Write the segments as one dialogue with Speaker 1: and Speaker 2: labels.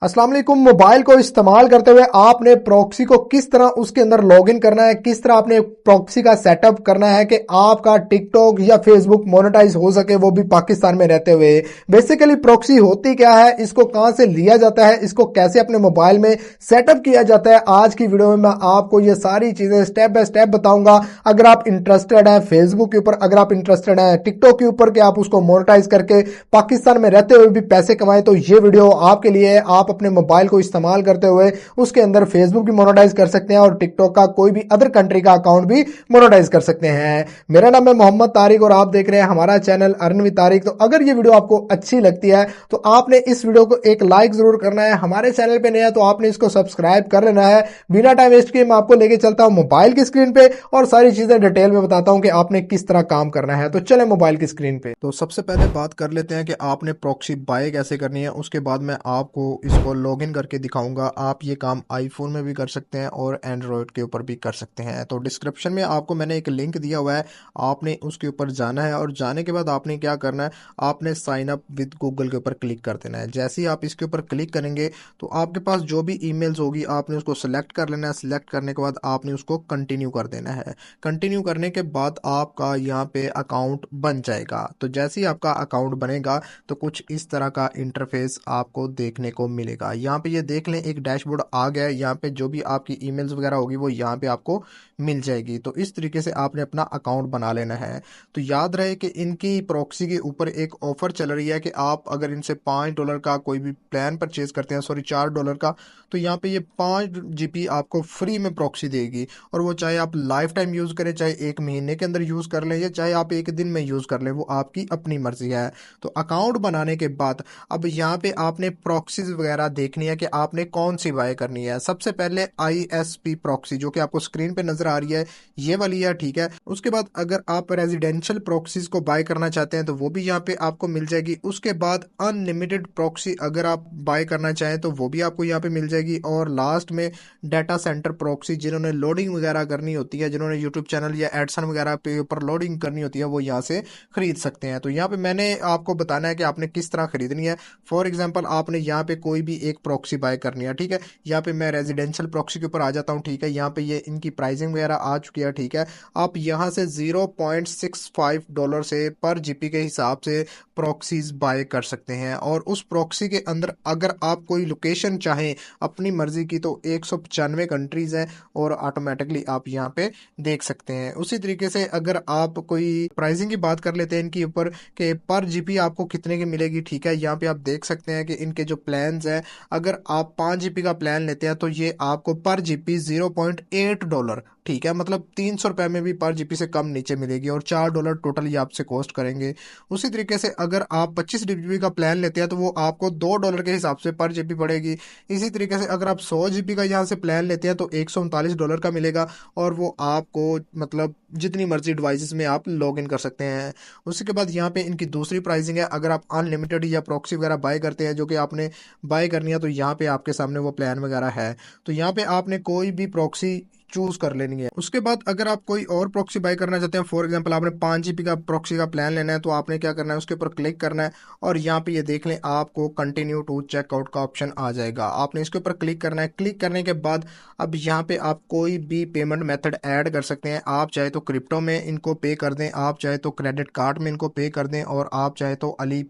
Speaker 1: अस्सलाम वालेकुम। मोबाइल को इस्तेमाल करते हुए आपने प्रॉक्सी को किस तरह उसके अंदर लॉगिन करना है, किस तरह आपने प्रॉक्सी का सेटअप करना है कि आपका टिकटॉक या फेसबुक मोनेटाइज हो सके, वो भी पाकिस्तान में रहते हुए। बेसिकली प्रॉक्सी होती क्या है, इसको कहां से लिया जाता है, इसको कैसे अपने मोबाइल में सेटअप किया जाता है, आज की वीडियो में मैं आपको ये सारी चीजें स्टेप बाय स्टेप बताऊंगा। अगर आप इंटरेस्टेड हैं फेसबुक के ऊपर, अगर आप इंटरेस्टेड हैं टिकटॉक के ऊपर कि आप उसको मोनेटाइज करके पाकिस्तान में रहते हुए भी पैसे कमाएं, तो ये वीडियो आपके लिए है। आप अपने मोबाइल को इस्तेमाल करते हुए उसके अंदर फेसबुक भी मोनेटाइज कर सकते हैं और टिकटॉक का कोई भी अदर कंट्री का अकाउंट भी मोनेटाइज कर सकते हैं। मेरा नाम है मोहम्मद तारिक और आप देख रहे हैं हमारा चैनल अर्न विद तारिक। तो अगर ये वीडियो आपको अच्छी लगती है तो आपने इस वीडियो को एक लाइक जरूर करना है। हमारे चैनल पे नया तो आपने इसको सब्सक्राइब कर लेना है। बिना टाइम वेस्ट किए मैं आपको लेके चलता हूं मोबाइल की स्क्रीन पे और सारी चीजें डिटेल में बताता हूं कि आपने किस तरह काम करना है। तो चले मोबाइल की स्क्रीन पे।
Speaker 2: तो सबसे पहले बात कर लेते हैं कि आपने प्रॉक्सी बाय कैसे करनी है। उसके बाद मैं आपको इसको लॉगिन करके दिखाऊंगा। आप ये काम आईफोन में भी कर सकते हैं और एंड्रॉयड के ऊपर भी कर सकते हैं। तो डिस्क्रिप्शन में आपको मैंने एक लिंक दिया हुआ है, आपने उसके ऊपर जाना है और जाने के बाद आपने क्या करना है, आपने साइन अप विद गूगल के ऊपर क्लिक कर देना है। जैसे ही आप इसके ऊपर क्लिक करेंगे तो आपके पास जो भी ईमेल्स होगी आपने उसको सेलेक्ट कर लेना है। सेलेक्ट करने के बाद आपने उसको कंटिन्यू कर देना है। कंटिन्यू करने के बाद आपका यहाँ पे अकाउंट बन जाएगा। तो जैसे ही आपका अकाउंट बनेगा तो कुछ इस तरह का इंटरफेस आपको देखने को मिलेगा। यहाँ पे ये देख लें, एक डैशबोर्ड आ गया है। यहाँ पे जो भी आपकी ईमेल्स वगैरह होगी वो यहाँ पे आपको मिल जाएगी। तो इस तरीके से आपने अपना अकाउंट बना लेना है। तो याद रहे कि इनकी प्रॉक्सी के ऊपर एक ऑफर चल रही है कि आप अगर इनसे $5 का कोई भी प्लान परचेज करते हैं, सॉरी $4 का, तो यहाँ पे ये 5 GB आपको फ्री में प्रॉक्सी देगी। और वो चाहे आप लाइफ टाइम यूज़ करें, चाहे एक महीने के अंदर यूज़ कर लें या चाहे आप एक दिन में यूज़ कर लें, वो आपकी अपनी मर्जी है। तो अकाउंट बनाने के बाद अब यहाँ पे आपने प्रॉक्सीज वगैरह देखनी है कि आपने कौन सी बाय करनी है। सबसे पहले ISP प्रॉक्सी जो कि आपको स्क्रीन पे नजर आ रही है, ये वाली है, ठीक है। उसके बाद अगर आप रेजिडेंशियल प्रॉक्सीज को बाय करना चाहते हैं तो वो भी यहाँ पे आपको मिल जाएगी। उसके बाद अनलिमिटेड प्रॉक्सी अगर आप बाय करना चाहें तो वो भी आपको यहाँ पे मिल जाएगी। और लास्ट में डाटा सेंटर प्रॉक्सी, जिन्होंने लोडिंग वगैरह करनी होती है, जिन्होंने यूट्यूब चैनल या एडसन वगैरह पे ऊपर लोडिंग करनी होती है, वो यहाँ से खरीद सकते हैं। तो यहाँ पे मैंने आपको बताना है कि आपने किस तरह खरीदनी है। फॉर एग्जांपल आपने यहाँ पे कोई भी एक प्रॉक्सी बाय करनी है, ठीक है। यहाँ पे मैं रेजिडेंशियल प्रॉक्सी के ऊपर आ जाता हूँ, ठीक है। यहाँ पे ये इनकी प्राइसिंग वगैरह आ चुकी है, ठीक है। आप यहाँ से $0.65 से पर जीपी के हिसाब से प्रॉक्सीज बाय कर सकते हैं। और उस प्रॉक्सी के अंदर अगर आप कोई लोकेशन चाहें अपनी मर्जी की तो 195 कंट्रीज हैं और ऑटोमेटिकली आप यहाँ पे देख सकते हैं। उसी तरीके से अगर आप कोई प्राइसिंग की बात कर लेते हैं इनके ऊपर कि पर जीपी आपको कितने की मिलेगी, ठीक है। यहाँ पे आप देख सकते हैं कि इनके जो प्लान्स हैं, अगर आप 5 GB का प्लान लेते हैं तो ये आपको पर जीपी $0.8, ठीक है, मतलब ₹300 में भी पर जीपी से कम नीचे मिलेगी और $4 टोटल ये आपसे कॉस्ट करेंगे। उसी तरीके से अगर आप 25 GB का प्लान लेते हैं तो वो आपको $2 के हिसाब से पर जीपी पड़ेगी। इसी तरीके से अगर आप 100 GB का यहाँ से प्लान लेते हैं तो $139 का मिलेगा और वो आपको मतलब जितनी मर्जी डिवाइसेस में आप लॉग इन कर सकते हैं। उसी के बाद यहाँ पे इनकी दूसरी प्राइसिंग है, अगर आप अनलिमिटेड या प्रॉक्सी वगैरह बाय करते हैं जो कि आपने बाय करनी है, तो यहाँ पे आपके सामने वो प्लान वगैरह है। तो यहाँ पे आपने कोई भी प्रॉक्सी चूज कर लेनी है। उसके बाद अगर आप कोई और प्रॉक्सी बाय करना चाहते हैं, फॉर एग्जांपल आपने 5 GB का प्रॉक्सी का प्लान लेना है, तो आपने क्या करना है, उसके ऊपर क्लिक करना है और यहाँ पे ये देख लें आपको कंटिन्यू टू चेकआउट का ऑप्शन आ जाएगा। आपने इसके ऊपर क्लिक करना है। क्लिक करने के बाद अब यहाँ पे आप कोई भी पेमेंट मेथड ऐड कर सकते हैं। आप चाहे तो क्रिप्टो में इनको पे कर दें, आप चाहे तो क्रेडिट कार्ड में इनको पे कर दें और आप चाहे तो अली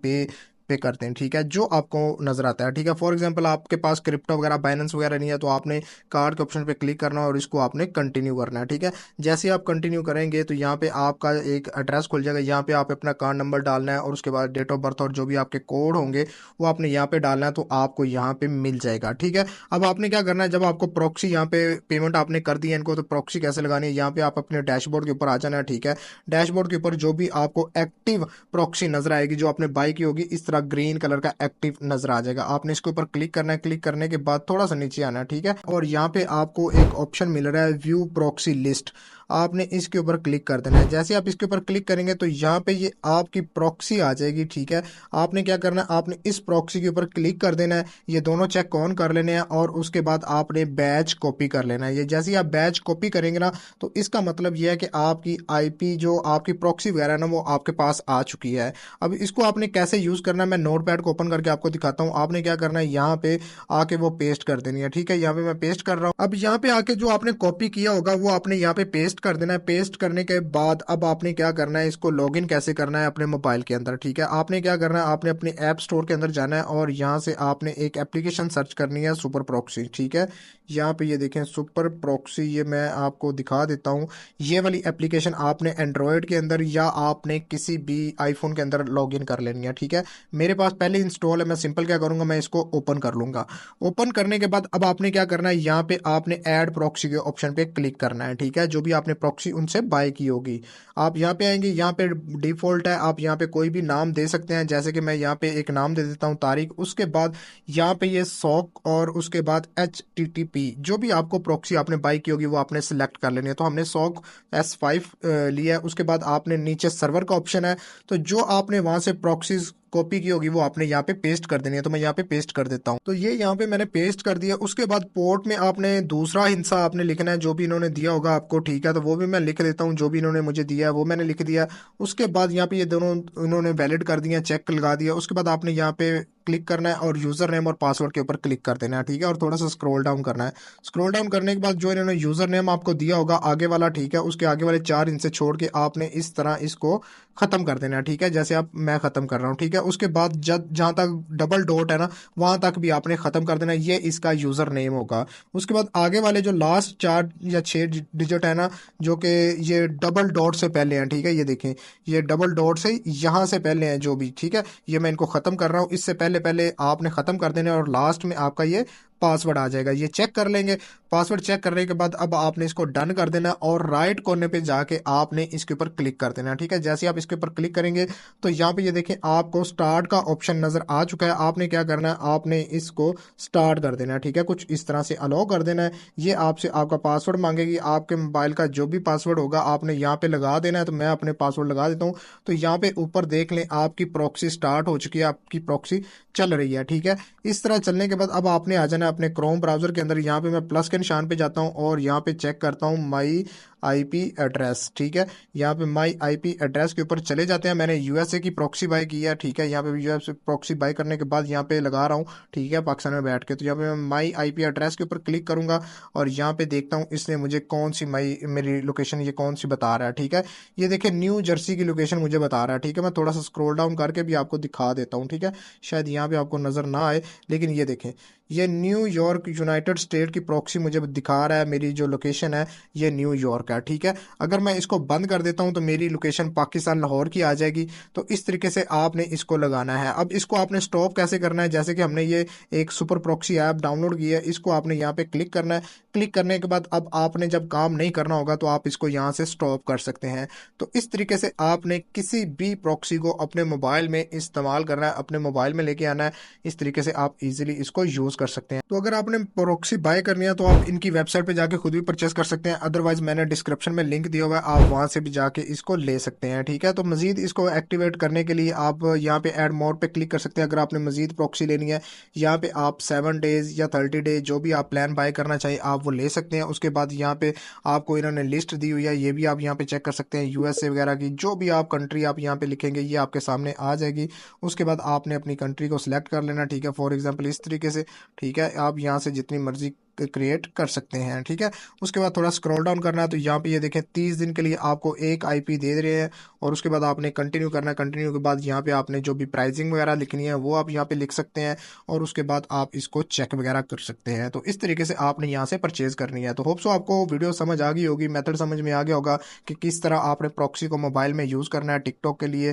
Speaker 2: पे करते हैं, ठीक है, जो आपको नजर आता है, ठीक है। फॉर एग्जांपल आपके पास क्रिप्टो वगैरह बाइनेंस वगैरह नहीं है तो आपने कार्ड के ऑप्शन पे क्लिक करना है और इसको आपने कंटिन्यू करना है, ठीक है। जैसे ही आप कंटिन्यू करेंगे तो यहाँ पे आपका एक एड्रेस खुल जाएगा। यहाँ पे आप अपना कार्ड नंबर डालना है और उसके बाद डेट ऑफ बर्थ और जो भी आपके कोड होंगे वो आपने यहाँ पे डालना है, तो आपको यहाँ पे मिल जाएगा, ठीक है। अब आपने क्या करना है, जब आपको प्रॉक्सी यहाँ पे पेमेंट आपने कर दी है इनको, तो प्रॉक्सी कैसे लगानी है, यहाँ पे आप अपने डैशबोर्ड के ऊपर आ जाना है, ठीक है। डैशबोर्ड के ऊपर जो भी आपको एक्टिव प्रॉक्सी नजर आएगी, जो आपने बाई की होगी, इस तरह ग्रीन कलर का एक्टिव नजर आ जाएगा। आपने इसके ऊपर क्लिक करना है। क्लिक करने के बाद थोड़ा सा नीचे आना है, ठीक है। और यहाँ पे आपको एक ऑप्शन मिल रहा है व्यू प्रॉक्सी लिस्ट। आपने इसके ऊपर क्लिक कर देना है। जैसे आप इसके ऊपर क्लिक करेंगे तो यहाँ पे ये आपकी प्रॉक्सी आ जाएगी, ठीक है। आपने क्या करना है, आपने इस प्रॉक्सी के ऊपर क्लिक कर देना है, ये दोनों चेक ऑन कर लेने हैं और उसके बाद आपने बैच कॉपी कर लेना है। ये जैसे ही आप बैच कॉपी करेंगे ना, तो इसका मतलब ये है कि आपकी आईपी जो आपकी प्रॉक्सी वगैरह है ना, वो आपके पास आ चुकी है। अब इसको आपने कैसे यूज करना है, मैं नोटपैड को ओपन करके आपको दिखाता हूँ। आपने क्या करना है, यहाँ पे आके वो पेस्ट कर देनी है, ठीक है। यहाँ पे मैं पेस्ट कर रहा हूँ। अब यहाँ पे आके जो आपने कॉपी किया होगा वो आपने यहाँ पे पेस्ट कर देना है। पेस्ट करने के बाद अब आपने क्या करना है, इसको लॉगिन कैसे करना है अपने मोबाइल के अंदर, ठीक है। आपने क्या करना है, आपने अपने ऐप स्टोर के अंदर जाना है और यहाँ से आपने एक एप्लीकेशन सर्च करनी है, सुपर प्रॉक्सी, ठीक है। यहाँ पे ये देखें सुपर प्रॉक्सी, ये मैं आपको दिखा देता हूँ। ये वाली एप्लीकेशन आपने एंड्रॉयड के अंदर या आपने किसी भी आईफोन के अंदर लॉगिन कर लेनी है, ठीक है। मेरे पास पहले इंस्टॉल है, मैं सिंपल क्या करूंगा, मैं इसको ओपन कर लूंगा। ओपन करने के बाद अब आपने क्या करना है, यहाँ पे आपने ऐड प्रॉक्सी के ऑप्शन पे क्लिक करना है, ठीक है। जो भी आपने प्रॉक्सी उनसे बाय की होगी, आप यहाँ पे आएंगे। यहाँ पे डिफॉल्ट है, आप यहाँ पे कोई भी नाम दे सकते हैं। जैसे कि मैं यहाँ पे एक नाम दे देता हूँ, तारीख। उसके बाद यहाँ पे ये सॉक और उसके बाद HTTP, जो भी आपको प्रॉक्सी आपने बाय की होगी वो आपने सिलेक्ट कर लेनी है। तो हमने सॉक S5 लिया है। उसके बाद आपने नीचे सर्वर का ऑप्शन है, तो जो आपने वहां से प्रॉक्सीज कॉपी की होगी वो आपने यहाँ पे पेस्ट कर देनी है। तो मैं यहाँ पे पेस्ट कर देता हूँ। तो ये यहाँ पे मैंने पेस्ट कर दिया। उसके बाद पोर्ट में आपने दूसरा हिस्सा आपने लिखना है जो भी इन्होंने दिया होगा आपको, ठीक है। तो वो भी मैं लिख देता हूँ, जो भी इन्होंने मुझे दिया है वो मैंने लिख दिया। उसके बाद यहाँ पे ये दोनों इन्होंने वैलिड कर दिया, चेक लगा दिया। उसके बाद आपने यहाँ पे क्लिक करना है और यूजर नेम और पासवर्ड के ऊपर क्लिक कर देना है, ठीक है। और थोड़ा सा स्क्रॉल डाउन करना है। स्क्रॉल डाउन करने के बाद जो इन्होंने यूजर नेम आपको दिया होगा आगे वाला, ठीक है, उसके आगे वाले 4 इनसे छोड़ के आपने इस तरह इसको खत्म कर देना है, ठीक है। जैसे आप मैं खत्म कर रहा हूँ, ठीक है। उसके बाद जब जहां तक डबल डॉट है ना, वहां तक भी आपने खत्म कर देना है। ये इसका यूजर नेम होगा। उसके बाद आगे वाले जो लास्ट 4 या 6 डिजिट है ना, जो कि ये डबल डॉट से पहले हैं, ठीक है। ये देखें, ये डबल डॉट से यहाँ से पहले हैं जो भी, ठीक है। ये मैं इनको खत्म कर रहा हूँ। इससे पहले पहले आपने खत्म कर देना है और लास्ट में आपका ये पासवर्ड आ जाएगा। ये चेक कर लेंगे। पासवर्ड चेक करने के बाद अब आपने इसको डन कर देना और राइट कोने पे जाके आपने इसके ऊपर क्लिक कर देना, ठीक है। जैसे आप इसके ऊपर क्लिक करेंगे तो यहाँ पे ये देखें आपको स्टार्ट का ऑप्शन नजर आ चुका है। आपने क्या करना है, आपने इसको स्टार्ट कर देना है, ठीक है। कुछ इस तरह से अलाउ कर देना है। ये आपसे आपका पासवर्ड मांगेगी। आपके मोबाइल का जो भी पासवर्ड होगा आपने यहाँ पे लगा देना है। तो मैं अपने पासवर्ड लगा देता हूँ। तो यहाँ पे ऊपर देख लें आपकी प्रॉक्सी स्टार्ट हो चुकी है, आपकी प्रॉक्सी चल रही है, ठीक है। इस तरह चलने के बाद अब आपने आ जाना अपने क्रोम ब्राउजर के अंदर। यहाँ पे मैं प्लस के निशान पे जाता हूँ और यहाँ पे चेक करता हूँ माई आईपी एड्रेस, ठीक है। यहाँ पे माई आईपी एड्रेस के ऊपर चले जाते हैं। मैंने यूएसए की प्रॉक्सी बाय की है, ठीक है। यहाँ पे यूएसए प्रॉक्सी बाय करने के बाद यहाँ पे लगा रहा हूँ, ठीक है, पाकिस्तान में बैठ के। तो यहाँ पे मैं माई आईपी एड्रेस के ऊपर क्लिक करूंगा और यहाँ पे देखता हूँ इसने मुझे कौन सी मेरी लोकेशन ये कौन सी बता रहा है, ठीक है। ये देखिए न्यू जर्सी की लोकेशन मुझे बता रहा है, ठीक है। मैं थोड़ा सा स्क्रॉल डाउन करके भी आपको दिखा देता हूँ, ठीक है। शायद यहाँ पे आपको नजर ना आए, लेकिन ये देखें, ये न्यूयॉर्क यूनाइटेड स्टेट की प्रॉक्सी मुझे दिखा रहा है। मेरी जो लोकेशन है ये न्यूयॉर्क है, ठीक है। अगर मैं इसको बंद कर देता हूं तो मेरी लोकेशन पाकिस्तान लाहौर की आ जाएगी। तो इस तरीके से आपने इसको लगाना है। अब इसको आपने स्टॉप कैसे करना है, जैसे कि हमने ये एक सुपर प्रॉक्सी ऐप डाउनलोड की है, इसको आपने यहाँ पे क्लिक करना है। क्लिक करने के बाद अब आपने जब काम नहीं करना होगा तो आप इसको यहाँ से स्टॉप कर सकते हैं। तो इस तरीके से आपने किसी भी प्रॉक्सी को अपने मोबाइल में इस्तेमाल करना है, अपने मोबाइल में लेके आना है। इस तरीके से आप इजीली इसको यूज कर सकते हैं। तो अगर आपने प्रॉक्सी बाय करनी है तो आप इनकी वेबसाइट पे जाके खुद भी परचेस कर सकते हैं। अदरवाइज मैंने डिस्क्रिप्शन में लिंक दिया हुआ है, आप वहां से भी जाके इसको ले सकते हैं, ठीक है। तो मजीद इसको एक्टिवेट करने के लिए आप यहाँ पे ऐड मोर पे क्लिक कर सकते हैं। अगर आपने मजीद प्रॉक्सी लेनी है, यहाँ पे आप 7 डेज या 30 डेज जो भी आप प्लान बाय करना चाहिए आप वो ले सकते हैं। उसके बाद यहाँ पे आपको इन्होंने लिस्ट दी हुई है, ये भी आप यहाँ पे चेक कर सकते हैं। यूएसए वगैरह की जो भी आप कंट्री आप यहाँ पे लिखेंगे ये आपके सामने आ जाएगी। उसके बाद आपने अपनी कंट्री को सिलेक्ट कर लेना, ठीक है। फॉर एग्जाम्पल इस तरीके से, ठीक है। आप यहाँ से जितनी मर्जी क्रिएट कर सकते हैं, ठीक है। उसके बाद थोड़ा स्क्रॉल डाउन करना है तो यहाँ पे ये देखें 30 दिन के लिए आपको एक आईपी दे रहे हैं। और उसके बाद आपने कंटिन्यू करना है। कंटिन्यू के बाद यहाँ पे आपने जो भी प्राइसिंग वगैरह लिखनी है वो आप यहाँ पे लिख सकते हैं। और उसके बाद आप इसको चेक वगैरह कर सकते हैं। तो इस तरीके से आपने यहाँ से परचेज करनी है। तो होप सो आपको वीडियो समझ आ गई होगी, मेथड समझ में आ गया होगा कि किस तरह आपने प्रॉक्सी को मोबाइल में यूज करना है टिकटॉक के लिए।